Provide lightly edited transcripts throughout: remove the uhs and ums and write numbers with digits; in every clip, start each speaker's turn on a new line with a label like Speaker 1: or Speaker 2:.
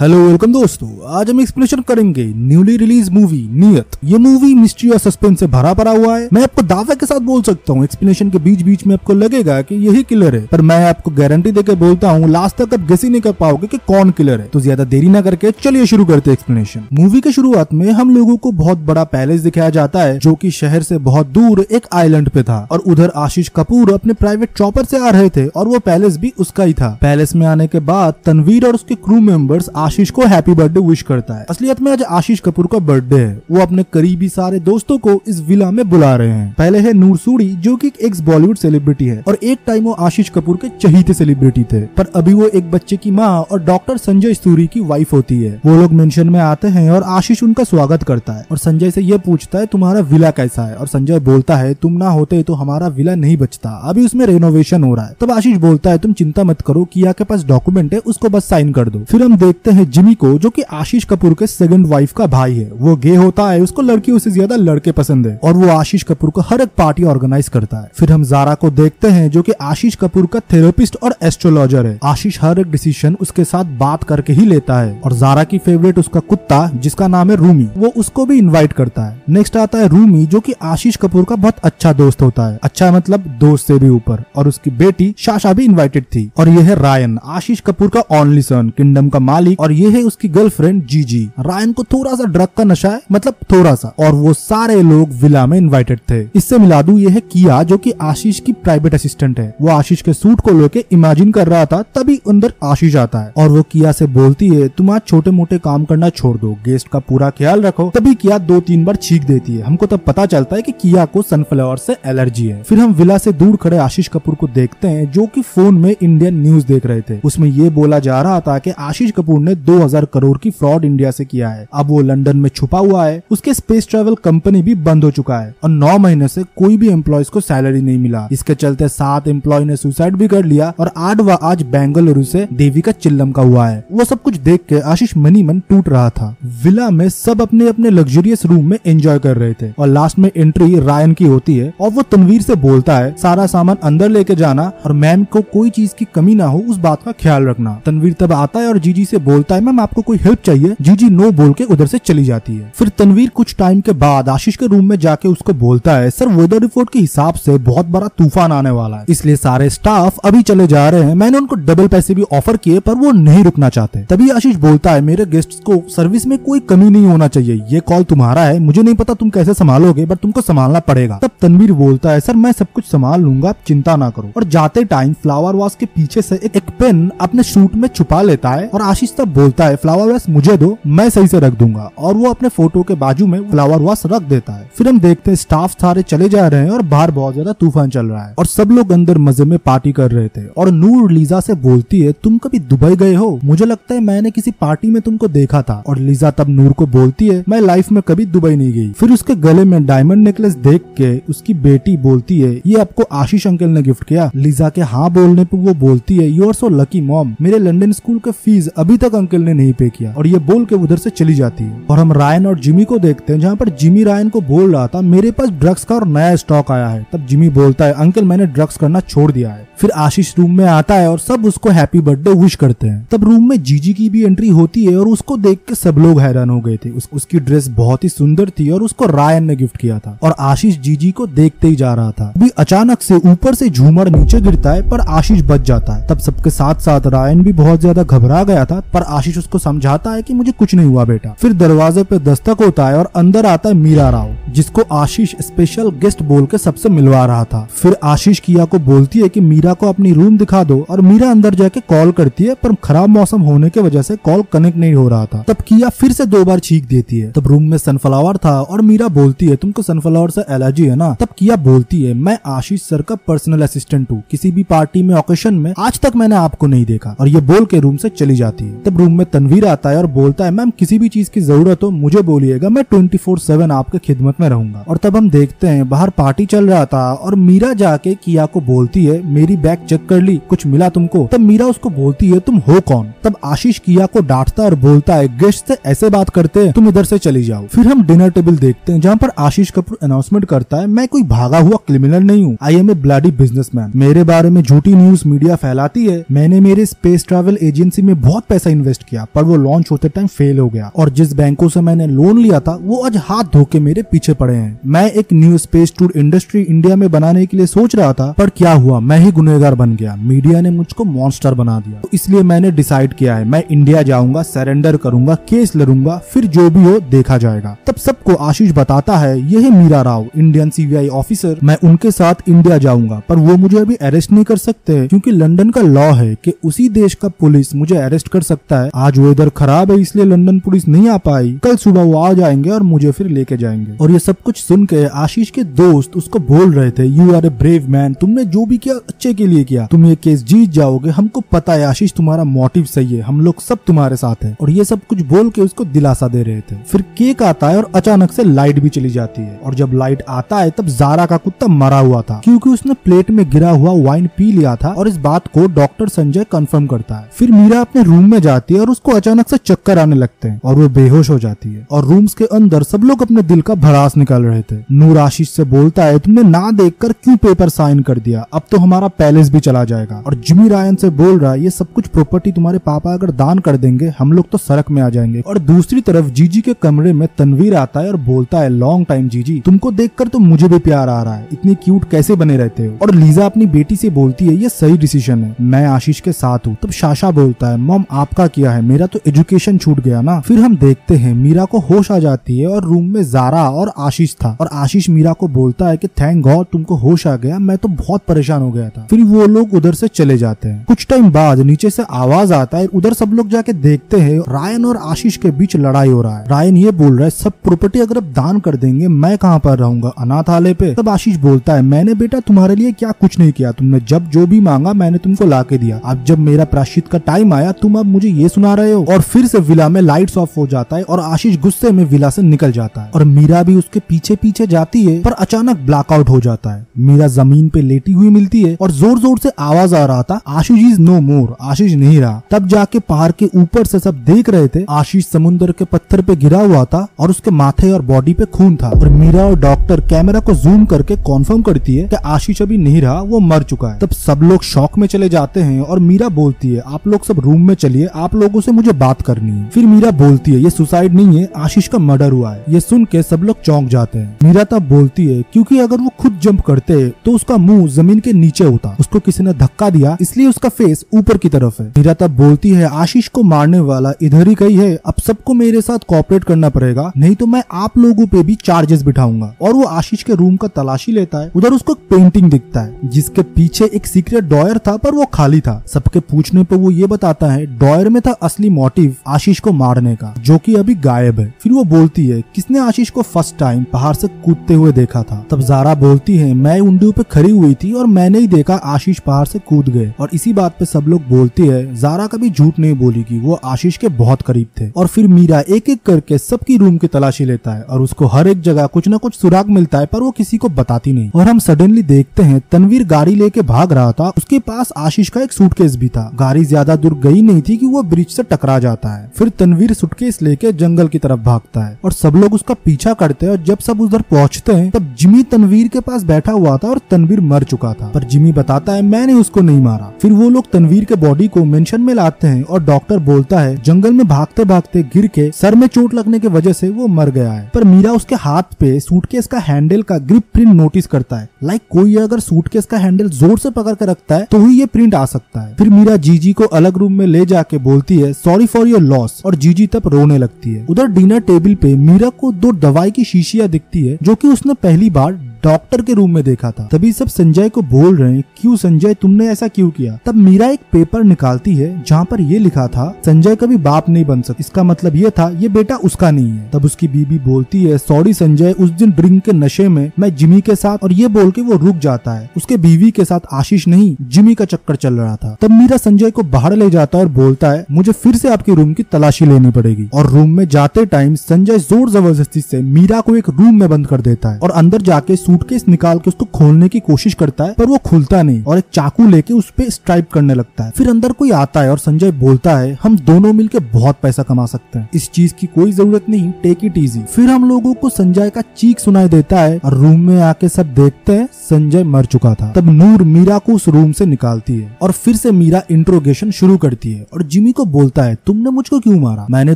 Speaker 1: Hello welcome दोस्तों, आज हम एक्सप्लेनेशन करेंगे न्यूली रिलीज मूवी नियत। ये मूवी मिस्ट्री और सस्पेंस से भरा पड़ा हुआ है। मैं आपको दावे के साथ बोल सकता हूँ, एक्सप्लेनेशन के बीच बीच में आपको लगेगा कि यही किलर है, पर मैं आपको गारंटी देके बोलता हूँ लास्ट तक आप गेस ही नहीं कर पाओगे कि कौन किलर है। तो ज्यादा देरी ना करके चलिए शुरू करते हैं एक्सप्लेनेशन। मूवी के शुरुआत में हम लोगों को बहुत बड़ा पैलेस दिखाया जाता है जो की शहर से बहुत दूर एक आइलैंड पे था, और उधर आशीष कपूर अपने प्राइवेट चॉपर से आ रहे थे और वो पैलेस भी उसका ही था। पैलेस में आने के बाद तनवीर और उसके क्रू मेंबर्स आशीष को हैप्पी बर्थडे विश करता है। असलियत में आज आशीष कपूर का बर्थडे है। वो अपने करीबी सारे दोस्तों को इस विला में बुला रहे हैं। पहले है नूर सूरी जो कि एक्स बॉलीवुड सेलिब्रिटी है और एक टाइम वो आशीष कपूर के चहीते सेलिब्रिटी थे, पर अभी वो एक बच्चे की माँ और डॉक्टर संजय सूरी की वाइफ होती है। वो लोग मेंशन में आते हैं और आशीष उनका स्वागत करता है और संजय से ये पूछता है तुम्हारा विला कैसा है, और संजय बोलता है तुम ना होते तो हमारा विला नहीं बचता, अभी उसमें रेनोवेशन हो रहा है। तब आशीष बोलता है तुम चिंता मत करो, किया के पास डॉक्यूमेंट है उसको बस साइन कर दो। फिर हम देखते हैं जिमी को जो कि आशीष कपूर के सेकंड वाइफ का भाई है। वो गे होता है, उसको लड़कियों से ज्यादा लड़के पसंद है और वो आशीष कपूर को हर एक पार्टी ऑर्गेनाइज करता है। फिर हम जारा को देखते हैं जो कि आशीष कपूर का थेरेपिस्ट और एस्ट्रोलॉजर है। आशीष हर एक डिसीजन उसके साथ बात करके ही लेता है और जारा की फेवरेट उसका कुत्ता जिसका नाम है रूमी, वो उसको भी इन्वाइट करता है। नेक्स्ट आता है रूमी जो कि आशीष कपूर का बहुत अच्छा दोस्त होता है, अच्छा मतलब दोस्त से भी ऊपर, और उसकी बेटी शाशा भी इन्वाइटेड थी। और ये है रायन, आशीष कपूर का ओनली सन, किंगडम का मालिक, और ये है उसकी गर्लफ्रेंड जीजी। रायन को थोड़ा सा ड्रग का नशा है, मतलब थोड़ा सा, और वो सारे लोग विला में इनवाइटेड थे। इससे मिला दूं ये है किया जो कि आशीष की प्राइवेट असिस्टेंट है। वो आशीष के सूट को लेके इमेजिन कर रहा था, तभी अंदर आशीष आता है और वो किया से बोलती है तुम आज छोटे मोटे काम करना छोड़ दो, गेस्ट का पूरा ख्याल रखो। तभी किया 2-3 बार छींक देती है। हमको तब पता चलता है कि किया को सनफ्लावर से एलर्जी है। फिर हम विला से दूर खड़े आशीष कपूर को देखते हैं जो कि फोन में इंडियन न्यूज देख रहे थे। उसमें ये बोला जा रहा था कि आशीष कपूर ने 2000 करोड़ की फ्रॉड इंडिया से किया है। अब वो लंदन में छुपा हुआ है। उसके स्पेस ट्रेवल कंपनी भी बंद हो चुका है और 9 महीने से कोई भी एम्प्लॉयज को सैलरी नहीं मिला। इसके चलते 7 एम्प्लॉय ने सुसाइड भी कर लिया और 8वां आज बेंगलुरु से देवी का चिल्लम का हुआ है। वो सब कुछ देख के आशीष मनी मन टूट रहा था। विला में सब अपने अपने लग्जरियस रूम में एंजॉय कर रहे थे और लास्ट में एंट्री रायन की होती है और वो तनवीर से बोलता है सारा सामान अंदर लेके जाना और मैम को कोई चीज की कमी ना हो उस बात का ख्याल रखना। तनवीर तब आता है और जीजी से बोलता है मैम आपको कोई हेल्प चाहिए। जीजी नो बोल के उधर से चली जाती है। फिर तनवीर कुछ टाइम के बाद आशीष के रूम में जाके उसको बोलता है सर वेदर रिपोर्ट के हिसाब से बहुत बड़ा तूफान आने वाला है, इसलिए सारे स्टाफ अभी चले जा रहे हैं। मैंने उनको डबल पैसे भी ऑफर किए पर वो नहीं रुकना चाहते। तभी आशीष बोलता है मेरे गेस्ट्स को सर्विस में कोई कमी नहीं होना चाहिए, ये कॉल तुम्हारा है, मुझे नहीं पता तुम कैसे संभालोगे बट तुमको संभालना पड़ेगा। तब तनवीर बोलता है सर मैं सब कुछ संभाल लूंगा, आप चिंता ना करो। और जाते टाइम फ्लावर वास के पीछे से एक पेन अपने सूट में छुपा लेता है और आशीष तब बोलता है फ्लावर वास मुझे दो, मैं सही से रख दूंगा, और वो अपने फोटो के बाजू में फ्लावर वास रख देता है। फिर हम देखते हैं स्टाफ सारे चले जा रहे हैं और बाहर बहुत ज्यादा तूफान चल रहा है और सब लोग अंदर मजे में पार्टी कर रहे थे। और नूर लीजा से बोलती है तुम कभी दुबई गए हो, मुझे लगता है मैंने किसी पार्टी में तुमको देखा था। और लीजा तब नूर को बोलती है मैं लाइफ में कभी दुबई नहीं गई। फिर उसके गले में डायमंड नेकलेस देख के उसकी बेटी बोलती है ये आपको आशीष अंकल ने गिफ्ट किया। लीजा के हाँ बोलने पर वो बोलती है you are so lucky mom, मेरे लंदन स्कूल का फीस अभी तक अंकल ने नहीं पे किया। और ये बोल के उधर से चली जाती है। और हम रायन और जिमी को देखते हैं जहाँ पर जिमी रायन को बोल रहा था मेरे पास ड्रग्स का और नया स्टॉक आया है। तब जिमी बोलता है अंकल मैंने ड्रग्स करना छोड़ दिया है। फिर आशीष रूम में आता है और सब उसको हैप्पी बर्थडे विश करते हैं। तब रूम में जीजी की भी एंट्री होती है और उसको देख के सब लोग हैरान हो गए थे। उसकी ड्रेस बहुत ही सुंदर थी और उसको रायन ने गिफ्ट किया था और आशीष जीजी को देखते ही जा रहा था। अभी अचानक से ऊपर से झूमर नीचे गिरता है पर आशीष बच जाता है। तब सबके साथ साथ रायन भी बहुत ज्यादा घबरा गया था पर आशीष उसको समझाता है कि मुझे कुछ नहीं हुआ बेटा। फिर दरवाजे पे दस्तक होता है और अंदर आता है मीरा राव जिसको आशीष स्पेशल गेस्ट बोल के सबसे मिलवा रहा था। फिर आशीष किया को बोलती है कि मीरा को अपनी रूम दिखा दो और मीरा अंदर जाके कॉल करती है पर खराब मौसम होने के वजह से कॉल कनेक्ट नहीं हो रहा था। तब किया फिर से 2 बार छींक देती है। तब रूम में सनफ्लावर था और मीरा बोलती है तुमको सनफ्लावर से एलर्जी है ना। तब किया बोलती है मैं आशीष सर का पर्सनल असिस्टेंट हूँ, किसी भी पार्टी में ओकेशन में आज तक मैंने आपको नहीं देखा, और ये बोल के रूम से चली जाती है। तब रूम में तनवीर आता है और बोलता है मैम किसी भी चीज की जरूरत हो मुझे बोलिएगा, मैं 24/7 आपके खिदमत में रहूंगा। और तब हम देखते हैं बाहर पार्टी चल रहा था और मीरा जाके किया को बोलती है मेरी बैग चेक कर ली, कुछ मिला तुमको। तब मीरा उसको बोलती है तुम हो कौन। तब आशीष किया को डांटता और बोलता है गेस्ट से ऐसे बात करते हैं, तुम इधर से चली जाओ। फिर हम डिनर टेबल देखते हैं जहाँ पर आशीष कपूर अनाउंसमेंट करता है मैं कोई भागा हुआ क्रिमिनल नहीं हूँ, I am a bloody businessman. मेरे बारे में झूठी न्यूज मीडिया फैलाती है, मैंने मेरे स्पेस ट्रैवल एजेंसी में बहुत पैसा इन्वेस्ट इन्वेस्ट किया, पर वो लॉन्च होते टाइम फेल हो गया और जिस बैंकों से मैंने लोन लिया था वो आज हाथ धो के मेरे पीछे पड़े हैं। मैं एक new space tour industry India में बनाने के लिए सोच रहा था, पर क्या हुआ, मैं ही गुनहगार बन गया। मीडिया ने मुझको मॉन्स्टर बना दिया। तो इसलिए मैंने डिसाइड किया है मैं इंडिया जाऊंगा, सरेंडर करूंगा, केस लड़ूंगा, फिर जो भी हो देखा जाएगा। तब सबको आशीष बताता है यही Meera Rao, Indian CBI officer, मैं उनके साथ इंडिया जाऊंगा, पर वो मुझे अभी अरेस्ट नहीं कर सकते क्योंकि लंदन का लॉ है कि उसी देश का पुलिस मुझे अरेस्ट कर सकता है। आज वेदर खराब है इसलिए लंदन पुलिस नहीं आ पाई, कल सुबह वो आ जाएंगे और मुझे फिर लेके जाएंगे। और ये सब कुछ सुन के आशीष के दोस्त उसको बोल रहे थे you are a brave man, तुमने जो भी किया अच्छे के लिए किया, तुम ये केस जीत जाओगे, हमको पता है आशीष तुम्हारा मोटिव सही है, हम लोग सब तुम्हारे साथ है। और ये सब कुछ बोल के उसको दिलासा दे रहे थे। फिर केक आता है और अचानक से लाइट भी चली जाती है और जब लाइट आता है तब जारा का कुत्ता मरा हुआ था क्योंकि उसने प्लेट में गिरा हुआ वाइन पी लिया था और इस बात को डॉक्टर संजय कंफर्म करता है। फिर मीरा अपने रूम में जाती है और उसको अचानक से चक्कर आने लगते हैं और वो बेहोश हो जाती है और रूम्स के अंदर सब लोग अपने दिल का भड़ास निकाल रहे थे। नूर आशीष से बोलता है तुमने ना देखकर क्यों पेपर साइन कर दिया, अब तो हमारा पैलेस भी चला जाएगा। और जिमी रायन से बोल रहा है ये सब कुछ प्रॉपर्टी तुम्हारे पापा अगर दान कर देंगे हम लोग तो सड़क में आ जाएंगे। और दूसरी तरफ जीजी के कमरे में तनवीर आता है और बोलता है लॉन्ग टाइम जीजी, तुमको देखकर तो मुझे भी प्यार आ रहा है, इतनी क्यूट कैसे बने रहते हो। और लीजा अपनी बेटी से बोलती है ये सही डिसीजन है, मैं आशीष के साथ हूँ। तब शाशा बोलता है मॉम आपका क्या है, मेरा तो एजुकेशन छूट गया ना। फिर हम देखते हैं मीरा को होश आ जाती है और रूम में जारा और आशीष था और आशीष मीरा को बोलता है कि थैंक गॉड तुमको होश आ गया, मैं तो बहुत परेशान हो गया था। फिर वो लोग उधर से चले जाते हैं। कुछ टाइम बाद नीचे से आवाज आता है, उधर सब लोग जाके देखते हैं रायन और आशीष के बीच लड़ाई हो रहा है। रायन ये बोल रहा है सब प्रॉपर्टी अगर आप दान कर देंगे मैं कहाँ पर रहूंगा, अनाथालय पे। तब आशीष बोलता है मैंने बेटा तुम्हारे लिए क्या कुछ नहीं किया, तुमने जब जो भी मांगा मैंने तुमको ला के दिया, अब जब मेरा प्रायश्चित का टाइम आया तुम अब मुझे ये सुना रहे हो। और फिर से विला में लाइट्स ऑफ हो जाता है और आशीष गुस्से में विला से निकल जाता है और मीरा भी उसके पीछे पीछे जाती है, पर अचानक ब्लैकआउट हो जाता है। मीरा जमीन पे लेटी हुई मिलती है और जोर जोर से आवाज आ रहा था आशीष इज नो मोर, आशीष नहीं रहा। तब जाके पहाड़ के ऊपर से सब देख रहे थे आशीष समुद्र के पत्थर पे गिरा हुआ था और उसके माथे और बॉडी पे खून था। और मीरा और डॉक्टर कैमरा को जूम करके कॉन्फर्म करती है कि आशीष अभी नहीं रहा, वो मर चुका है। तब सब लोग शॉक में चले जाते हैं और मीरा बोलती है आप लोग सब रूम में चलिए, आप लोगों से मुझे बात करनी है। फिर मीरा बोलती है ये सुसाइड नहीं है, आशीष का मर्डर हुआ है। ये सुन के सब लोग चौंक जाते हैं। मीरा तब बोलती है क्योंकि अगर वो खुद जंप करते तो उसका मुंह जमीन के नीचे होता, उसको किसी ने धक्का दिया इसलिए उसका फेस ऊपर की तरफ है। मीरा तब बोलती है आशीष को मारने वाला इधर ही कहीं है, अब सबको मेरे साथ कोऑपरेट करना पड़ेगा, नहीं तो मैं आप लोगों पे भी चार्जेस बिठाऊंगा। और वो आशीष के रूम का तलाशी लेता है। उधर उसको एक पेंटिंग दिखता है जिसके पीछे एक सीक्रेट ड्रॉयर था पर वो खाली था। सबके पूछने पर वो ये बताता है ड्रॉयर में था असली मोटिव आशीष को मारने का, जो कि अभी गायब है। फिर वो बोलती है किसने आशीष को फर्स्ट टाइम पहाड़ से कूदते हुए देखा था। तब जारा बोलती है मैं उंडू पे खड़ी हुई थी और मैंने ही देखा आशीष पहाड़ से कूद गए। और इसी बात पे सब लोग बोलती है जारा कभी झूठ नहीं बोलेगी, वो आशीष के बहुत करीब थे। और फिर मीरा एक एक करके सबकी रूम की तलाशी लेता है और उसको हर एक जगह कुछ न कुछ सुराग मिलता है, पर वो किसी को बताती नहीं। और हम सडनली देखते हैं तनवीर गाड़ी लेके भाग रहा था, उसके पास आशीष का एक सूटकेस भी था। गाड़ी ज्यादा दूर गई नहीं थी कि वो ब्रिज से टकरा जाता है। फिर तनवीर सूटकेस लेके जंगल की तरफ भागता है और सब लोग उसका पीछा करते हैं। और जब सब उधर पहुंचते हैं तब जिमी तनवीर के पास बैठा हुआ था और तनवीर मर चुका था, पर जिमी बताता है मैंने उसको नहीं मारा। फिर वो लोग तनवीर के बॉडी को मेंशन में लाते हैं और डॉक्टर बोलता है जंगल में भागते भागते गिर के सर में चोट लगने की वजह से वो मर गया है। पर मीरा उसके हाथ पे सूटकेस का हैंडल का ग्रिप प्रिंट नोटिस करता है, लाइक कोई अगर सूटकेस का हैंडल जोर से पकड़ कर रखता है तो ही ये प्रिंट आ सकता है। फिर मीरा जीजी को अलग रूम में ले जाके बोलती है सॉरी फॉर योर लॉस, और जीजी तब रोने लगती है। उधर डिनर टेबल पे मीरा को 2 दवाई की शीशियां दिखती है जो कि उसने पहली बार डॉक्टर के रूम में देखा था। तभी सब संजय को बोल रहे हैं क्यों संजय तुमने ऐसा क्यों किया। तब मीरा एक पेपर निकालती है जहाँ पर ये लिखा था संजय कभी बाप नहीं बन सकता, इसका मतलब ये था ये बेटा उसका नहीं है। तब उसकी बीबी बोलती है सॉरी संजय, उस दिन ड्रिंक के नशे में मैं जिमी के साथ, और ये बोल के वो रुक जाता है। उसके बीवी के साथ आशीष नहीं जिमी का चक्कर चल रहा था। तब मीरा संजय को बाहर ले जाता है और बोलता है मुझे फिर से आपके रूम की तलाशी लेनी पड़ेगी। और रूम में जाते टाइम संजय जोर जबरदस्ती से मीरा को एक रूम में बंद कर देता है और अंदर जाके सूटकेस निकाल के उसको खोलने की कोशिश करता है पर वो खुलता नहीं और एक चाकू लेके उस पे स्ट्राइक करने लगता है। फिर अंदर कोई आता है और संजय बोलता है हम दोनों मिलके बहुत पैसा कमा सकते हैं, इस चीज की कोई जरूरत नहीं, टेक इट इजी। फिर हम लोगों को संजय का चीख सुनाई देता है और रूम में आके सब देखते हैं संजय मर चुका था। तब नूर मीरा को उस रूम से निकालती है और फिर से मीरा इंट्रोगेशन शुरू करती है और जिमी को बोलता है तुमने मुझको क्यों मारा, मैंने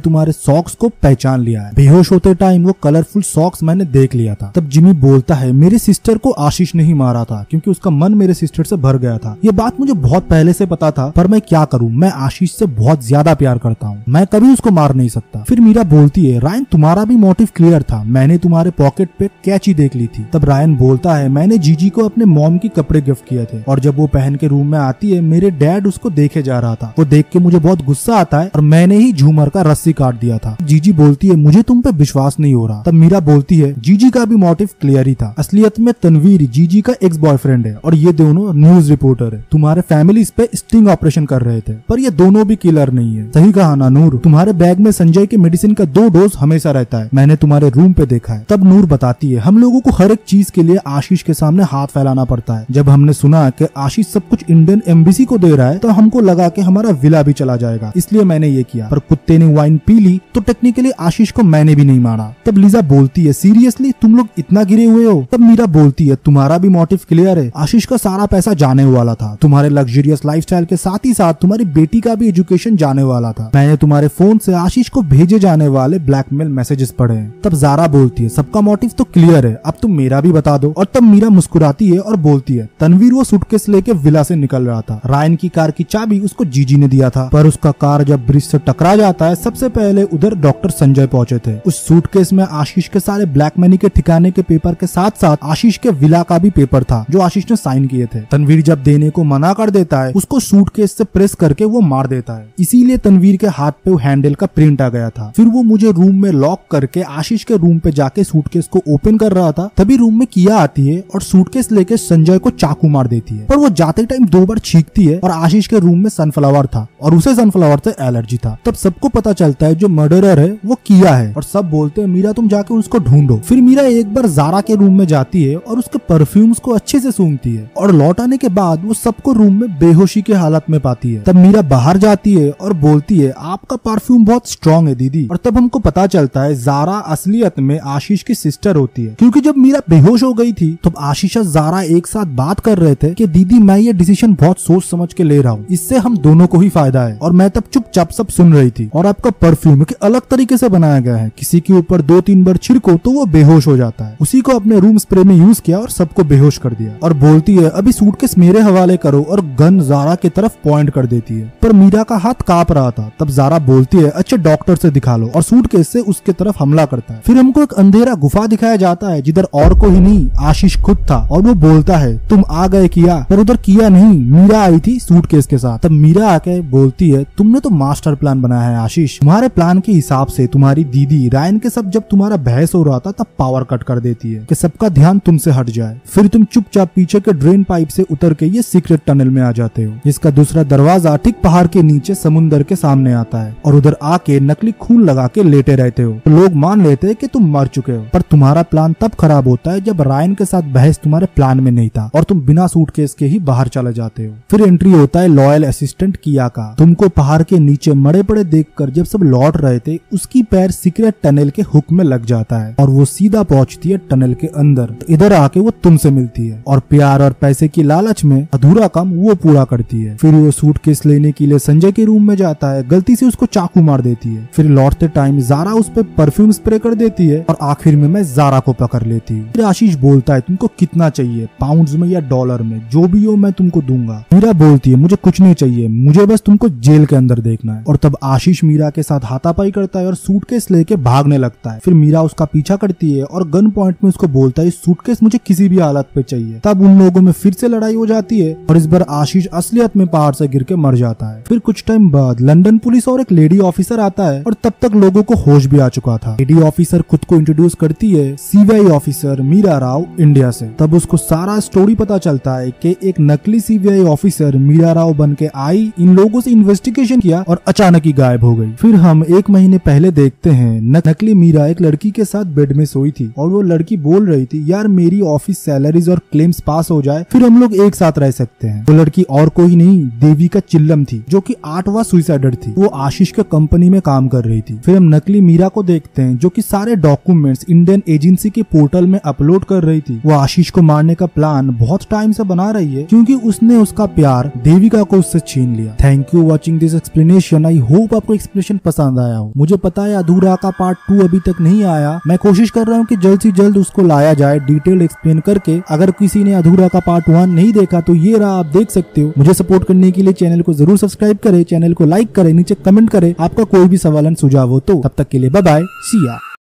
Speaker 1: तुम्हारे सॉक्स को पहचान लिया है, बेहोश होते टाइम वो कलरफुल सॉक्स मैंने देख लिया था। तब जिमी बोलता है मेरे सिस्टर को आशीष नहीं मारा था क्योंकि उसका मन मेरे सिस्टर से भर गया था, ये बात मुझे बहुत पहले से पता था पर मैं क्या करूं, मैं आशीष से बहुत ज्यादा प्यार करता हूं, मैं कभी उसको मार नहीं सकता। फिर मीरा बोलती है रायन तुम्हारा भी मोटिव क्लियर था, मैंने तुम्हारे पॉकेट पे कैची देख ली थी। तब रायन बोलता है मैंने जीजी को अपने मॉम की कपड़े गिफ्ट किए थे और जब वो पहन के रूम में आती है मेरे डैड उसको देखे जा रहा था, वो देख के मुझे बहुत गुस्सा आता है और मैंने ही झूमर का रस्सी काट दिया था। जीजी बोलती है मुझे तुम पे विश्वास नहीं हो रहा। तब मीरा बोलती है जीजी का भी मोटिव क्लियर ही था, असलियत में तनवीर जीजी का एक्स बॉयफ्रेंड है और ये दोनों न्यूज रिपोर्टर है, तुम्हारे फैमिली इस पे स्टिंग ऑपरेशन कर रहे थे पर ये दोनों भी किलर नहीं है। सही कहा ना नूर, तुम्हारे बैग में संजय के मेडिसिन का 2 डोज हमेशा रहता है, मैंने तुम्हारे रूम पे देखा है। तब नूर बताती है हम लोगों को हर एक चीज के लिए आशीष के सामने हाथ फैलाना पड़ता है, जब हमने सुना कि आशीष सब कुछ इंडियन एम्बेसी को दे रहा है तो हमको लगा कि हमारा विला भी चला जाएगा, इसलिए मैंने ये किया, पर कुत्ते ने वाइन पी ली तो टेक्निकली आशीष को मैंने भी नहीं मारा। तब लीजा बोलती है सीरियसली तुम लोग इतना गिरे हुए हो। तब मीरा बोलती है तुम्हारा भी मोटिव क्लियर है, आशीष का सारा पैसा जाने वाला था, तुम्हारे लग्जरियस लाइफस्टाइल के साथ ही साथ तुम्हारी बेटी का भी एजुकेशन जाने वाला था, मैंने तुम्हारे फोन से आशीष को भेजे जाने वाले ब्लैकमेल मैसेजेस पढ़े हैं। तब जारा बोलती है सबका मोटिव तो क्लियर है, अब तुम मेरा भी बता दो। और तब मीरा मुस्कुराती है और बोलती है तनवीर वो सूटकेस लेके विला से निकल रहा था, रायन की कार की चाबी उसको जीजी ने दिया था, पर उसका कार जब ब्रिज से टकरा जाता है सबसे पहले उधर डॉक्टर संजय पहुंचे थे। उस सूटकेस में आशीष के सारे ब्लैक मनी के ठिकाने के पेपर के साथ साथ आशीष के विला का भी पेपर था जो आशीष ने साइन किए थे। तनवीर जब देने को मना कर देता है उसको सूटकेस से प्रेस करके वो मार देता है, इसीलिए तनवीर के हाथ पे वो हैंडल का प्रिंट आ गया था। फिर वो मुझे रूम में लॉक करके आशीष के रूम पे जाके सूटकेस को ओपन कर रहा था, तभी रूम में किया आती है और सूटकेस लेके संजय को चाकू मार देती है, पर वो जाते टाइम 2 बार छींकती है और आशीष के रूम में सनफ्लावर था और उसे सनफ्लावर से एलर्जी था। तब सबको पता चलता है जो मर्डरर है वो किया है और सब बोलते हैं मीरा तुम जाके उसको ढूंढो। फिर मीरा एक बार जारा के रूम में जाती है और उसके परफ्यूम्स को अच्छे से सूंघती है और लौट आने के बाद वो सबको रूम में बेहोशी की हालत में पाती है। तब मीरा बाहर जाती है और बोलती है आपका परफ्यूम बहुत स्ट्रॉन्ग है दीदी, और तब हमको पता चलता है जारा असलियत में आशीष की सिस्टर होती है, क्योंकि जब मीरा बेहोश हो गई थी तब आशीष और जारा एक साथ बात कर रहे थे कि दीदी मैं ये डिसीजन बहुत सोच समझ के ले रहा हूँ, इससे हम दोनों को ही फायदा है, और मैं तब चुपचाप सब सुन रही थी। और आपका परफ्यूम अलग तरीके से बनाया गया है, किसी के ऊपर 2-3 बार छिड़को तो वो बेहोश हो जाता है, उसी को अपने रूम स्प्रे में यूज किया और सबको बेहोश कर दिया। और बोलती है अभी सूटकेस मेरे हवाले करो और गन जारा की तरफ पॉइंट कर देती है, पर मीरा का हाथ कांप रहा था। तब जारा बोलती है अच्छा डॉक्टर से दिखा लो, और सूटकेस से उसके तरफ हमला करता है। फिर हमको एक अंधेरा गुफा दिखाया जाता है जिधर और कोई नहीं आशीष खुद था, और वो बोलता है तुम आ गए किया, पर उधर किया नहीं, मीरा आई थी सूटकेस के साथ। तब मीरा आके बोलती है तुमने तो मास्टर प्लान बनाया है आशीष, तुम्हारे प्लान के हिसाब से तुम्हारी दीदी रायन के सब जब तुम्हारा बहस हो रहा था तब पावर कट कर देती है कि सबका ध्यान तुमसे हट जाए। फिर तुम चुपचाप पीछे के ड्रेन पाइप से उतर के ये सीक्रेट टनल में आ जाते हो, जिसका दूसरा दरवाजा ठीक पहाड़ के नीचे समुंदर के सामने आता है, और उधर आके नकली खून लगा के लेटे रहते हो। तो लोग मान लेते हैं कि तुम मर चुके हो, पर तुम्हारा प्लान तब खराब होता है जब रायन के साथ बहस तुम्हारे प्लान में नहीं था और तुम बिना सूटकेस के ही बाहर चले जाते हो। फिर एंट्री होता है लॉयल असिस्टेंट किया का। तुमको पहाड़ के नीचे मरे पड़े देखकर जब सब लौट रहे थे उसकी पैर सीक्रेट टनल के हुक में लग जाता है और वो सीधा पहुंचती है टनल के अंदर। तो इधर आके वो तुमसे मिलती है और प्यार और पैसे की लालच में अधूरा काम वो पूरा करती है। फिर वो सूटकेस लेने के लिए संजय के रूम में जाता है, गलती से उसको चाकू मार देती है। फिर लौटते टाइम जारा उस पर परफ्यूम स्प्रे कर देती है और आखिर में मैं जारा को पकड़ लेती हूँ। फिर आशीष बोलता है तुमको कितना चाहिए, पाउंड्स में या डॉलर में, जो भी हो मैं तुमको दूंगा। मीरा बोलती है मुझे कुछ नहीं चाहिए, मुझे बस तुमको जेल के अंदर देखना है। और तब आशीष मीरा के साथ हाथापाई करता है और सूटकेस लेके भागने लगता है। फिर मीरा उसका पीछा करती है और गन पॉइंट में उसको बोलता है सूटकेस मुझे किसी भी हालत पे चाहिए। तब उन लोगों में फिर से लड़ाई हो जाती है और इस बार आशीष असलियत में पहाड़ से गिर के मर जाता है। फिर कुछ टाइम बाद लंदन पुलिस और एक लेडी ऑफिसर आता है और तब तक लोगों को होश भी आ चुका था। लेडी ऑफिसर खुद को इंट्रोड्यूस करती है CBI officer Meera Rao India से। तब उसको सारा स्टोरी पता चलता है कि एक नकली सीबीआई ऑफिसर मीरा राव बन के आई, इन लोगों से इन्वेस्टिगेशन किया और अचानक ही गायब हो गई। फिर हम 1 महीने पहले देखते हैं नकली मीरा एक लड़की के साथ बेड में सोई थी और वो लड़की बोल रही थी यार मेरी ऑफिस सैलरीज और क्लेम्स पास हो जाए फिर हम लोग एक साथ रह सकते हैं। वो लड़की और कोई नहीं देविका चिल्लम थी, जो कि 8वां सुसाइडर थी। वो आशीष के कंपनी में काम कर रही थी। फिर हम नकली मीरा को देखते हैं, जो कि सारे डॉक्यूमेंट्स इंडियन एजेंसी के पोर्टल में अपलोड कर रही थी। वो आशीष को मारने का प्लान बहुत टाइम से बना रही है, क्योंकि उसने उसका प्यार देविका को उससे छीन लिया। Thank you watching this explanation. I hope आपको एक्सप्लेनेशन पसंद आया हो। मुझे पता है अधूरा का पार्ट 2 अभी तक नहीं आया। मैं कोशिश कर रहा हूँ कि जल्द से जल्द उसको लाया जाए डिटेल एक्सप्लेन करके। अगर किसी ने अधूरा का पार्ट 1 नहीं देखा तो ये रहा, आप देख सकते हो। मुझे सपोर्ट करने के लिए चैनल को जरूर सब्सक्राइब करें, चैनल को लाइक करें, नीचे कमेंट करें आपका कोई भी सवाल सुझाव हो तो। तब तक के लिए बाय बाय, सी या।